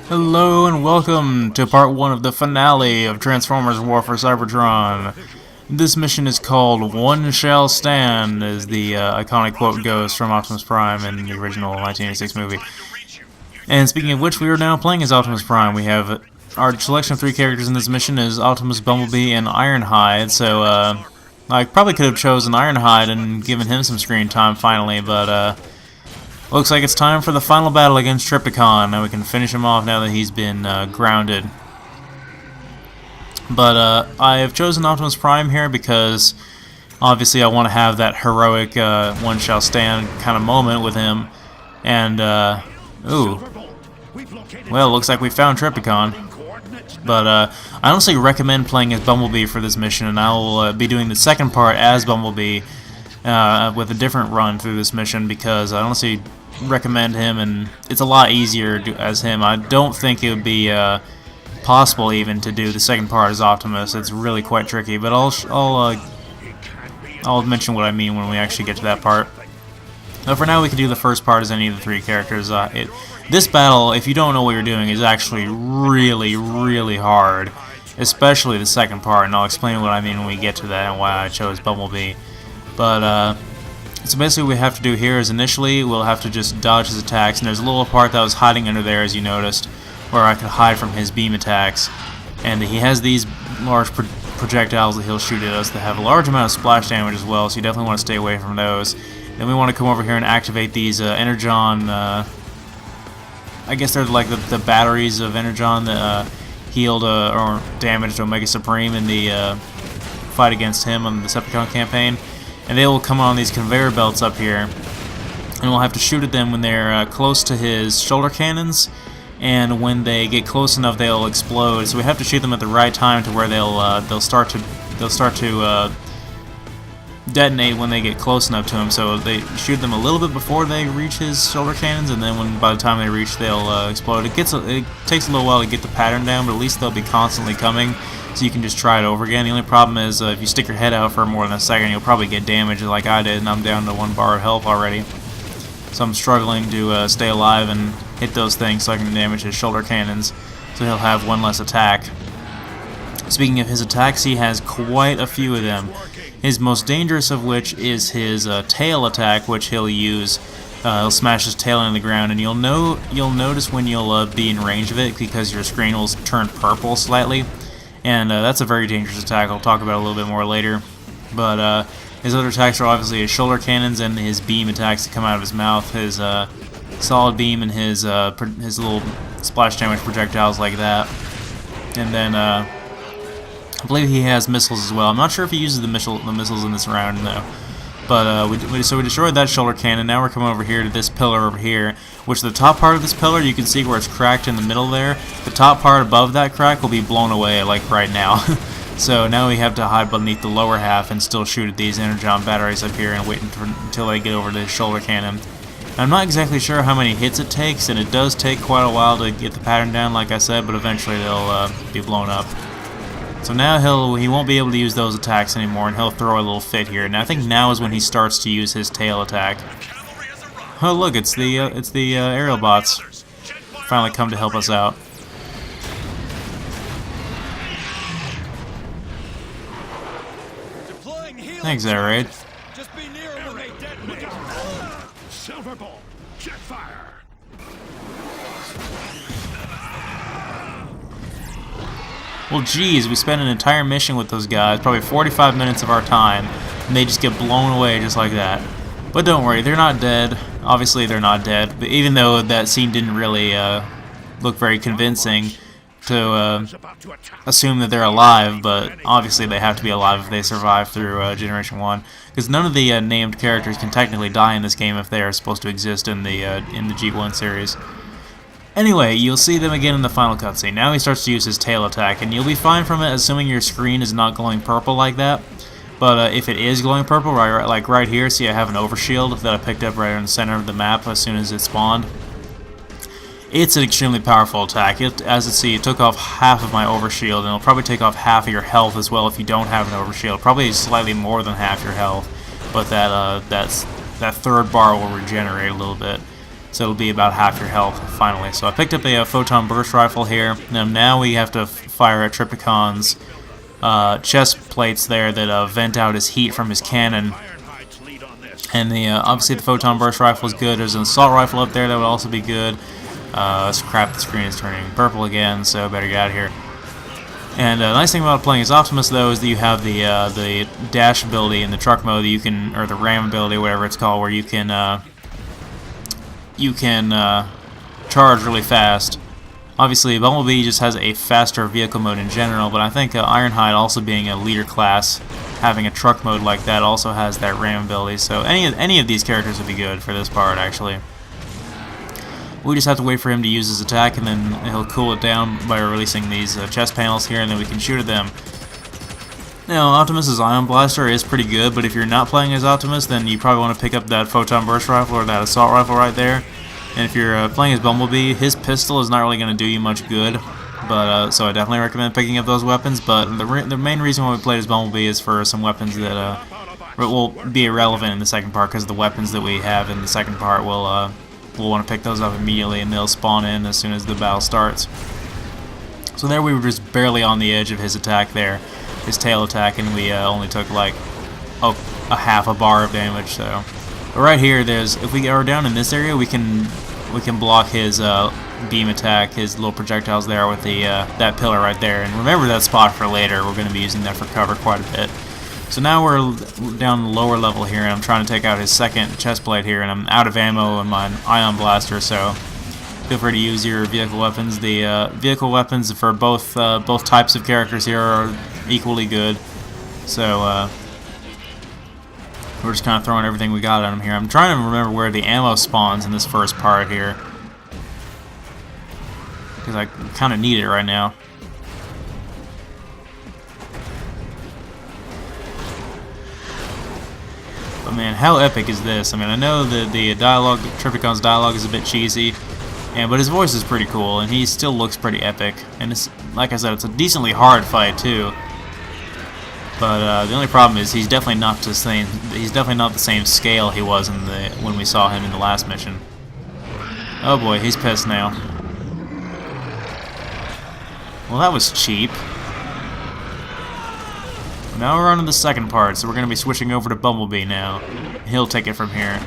Hello and welcome to part 1 of the finale of Transformers War for Cybertron. This mission is called One Shall Stand, as the iconic quote goes from Optimus Prime in the original 1986 movie. And speaking of which, we are now playing as Optimus Prime. We have our selection of 3 characters in this mission is Optimus, Bumblebee, and Ironhide, so I probably could have chosen Ironhide and given him some screen time finally, but looks like it's time for the final battle against Trypticon. Now we can finish him off now that he's been grounded. But I have chosen Optimus Prime here because obviously I want to have that heroic one shall stand kind of moment with him. And, ooh. Well, looks like we found Trypticon. But I honestly recommend playing as Bumblebee for this mission, and I will be doing the second part as Bumblebee with a different run through this mission because I honestly recommend him, and it's a lot easier as him. I don't think it would be possible even to do the second part as Optimus. It's really quite tricky, but I'll mention what I mean when we actually get to that part. But for now, we can do the first part as any of the 3 characters. This battle, if you don't know what you're doing, is actually really, really hard, especially the second part, and I'll explain what I mean when we get to that and why I chose Bumblebee. But so basically what we have to do here is initially we'll have to just dodge his attacks, and there's a little part that was hiding under there, as you noticed, where I could hide from his beam attacks. And he has these large projectiles that he'll shoot at us that have a large amount of splash damage as well, so you definitely want to stay away from those. Then we want to come over here and activate these Energon, I guess they're like the batteries of Energon that healed or damaged Omega Supreme in the fight against him on the Decepticon campaign. And they will come on these conveyor belts up here, and we'll have to shoot at them when they're close to his shoulder cannons, and when they get close enough they'll explode. So we have to shoot them at the right time to where they'll start to detonate when they get close enough to him. So they shoot them a little bit before they reach his shoulder cannons, and then by the time they reach, they'll explode. It takes a little while to get the pattern down, but at least they'll be constantly coming, so you can just try it over again. The only problem is if you stick your head out for more than a second, you'll probably get damaged like I did, and I'm down to 1 bar of health already. So I'm struggling to stay alive and hit those things so I can damage his shoulder cannons, so he'll have 1 less attack. Speaking of his attacks, he has quite a few of them. His most dangerous of which is his tail attack, which he'll use. He'll smash his tail into the ground, and you'll notice when you'll be in range of it because your screen will turn purple slightly, and that's a very dangerous attack. I'll talk about it a little bit more later. But his other attacks are obviously his shoulder cannons and his beam attacks that come out of his mouth. His solid beam and his little splash damage projectiles like that, and then I believe he has missiles as well. I'm not sure if he uses the missiles in this round, though. But so we destroyed that shoulder cannon. Now we're coming over here to this pillar over here, which the top part of this pillar, you can see where it's cracked in the middle there. The top part above that crack will be blown away, like right now. So now we have to hide beneath the lower half and still shoot at these Energon batteries up here and wait until they get over to the shoulder cannon. I'm not exactly sure how many hits it takes, and it does take quite a while to get the pattern down, like I said, but eventually they'll be blown up. So now he won't be able to use those attacks anymore, and he'll throw a little fit here. And I think now is when he starts to use his tail attack. Oh look, it's the aerial bots finally come to help us out. Thanks, Air-Raid. Just be near him when they detonate. Silver ball, jet fire. Well, geez, we spent an entire mission with those guys, probably 45 minutes of our time, and they just get blown away just like that. But don't worry, they're not dead. Obviously, they're not dead, but even though that scene didn't really look very convincing to assume that they're alive, but obviously they have to be alive if they survive through Generation 1, because none of the named characters can technically die in this game if they are supposed to exist in the G1 series. Anyway, you'll see them again in the final cutscene. Now he starts to use his tail attack, and you'll be fine from it, assuming your screen is not glowing purple like that. But if it is glowing purple, like right here, see I have an overshield that I picked up right in the center of the map as soon as it spawned. It's an extremely powerful attack. As you see, it took off half of my overshield, and it'll probably take off half of your health as well if you don't have an overshield. Probably slightly more than half your health, but that third bar will regenerate a little bit. So it'll be about half your health finally. So I picked up a photon burst rifle here. Now we have to fire at Tripicon's chest plates there that vent out his heat from his cannon. And obviously the photon burst rifle is good. There's an assault rifle up there that would also be good. Crap, the screen is turning purple again, so better get out of here. And the nice thing about playing as Optimus, though, is that you have the dash ability in the truck mode that you can, or the ram ability, whatever it's called, where you can charge really fast. Obviously, Bumblebee just has a faster vehicle mode in general, but I think Ironhide, also being a leader class, having a truck mode like that, also has that ram ability. So any of these characters would be good for this part, actually. We just have to wait for him to use his attack, and then he'll cool it down by releasing these chest panels here, and then we can shoot at them. Now, Optimus's Ion Blaster is pretty good, but if you're not playing as Optimus, then you probably want to pick up that Photon Burst Rifle or that Assault Rifle right there. And if you're playing as Bumblebee, his pistol is not really going to do you much good, but so I definitely recommend picking up those weapons. But the main reason why we played as Bumblebee is for some weapons that will be irrelevant in the second part, because the weapons that we have in the second part will... We'll want to pick those up immediately, and they'll spawn in as soon as the battle starts. So there we were just barely on the edge of his attack there, his tail attack, and we only took like a half a bar of damage. So, but right here, if we are down in this area, we can block his beam attack, his little projectiles there with the that pillar right there. And remember that spot for later. We're going to be using that for cover quite a bit. So now we're down the lower level here, and I'm trying to take out his second chest plate here, and I'm out of ammo on my Ion Blaster, so feel free to use your vehicle weapons. The vehicle weapons for both types of characters here are equally good. So we're just kind of throwing everything we got at him here. I'm trying to remember where the ammo spawns in this first part here, because I kind of need it right now. But man, how epic is this? I mean, I know that the dialogue, Tripicon's dialogue, is a bit cheesy, but his voice is pretty cool, and he still looks pretty epic. And it's, like I said, it's a decently hard fight too. But the only problem is he's definitely not the same. He's definitely not the same scale he was in when we saw him in the last mission. Oh boy, he's pissed now. Well, that was cheap. Now we're on to the second part, so we're going to be switching over to Bumblebee now. He'll take it from here.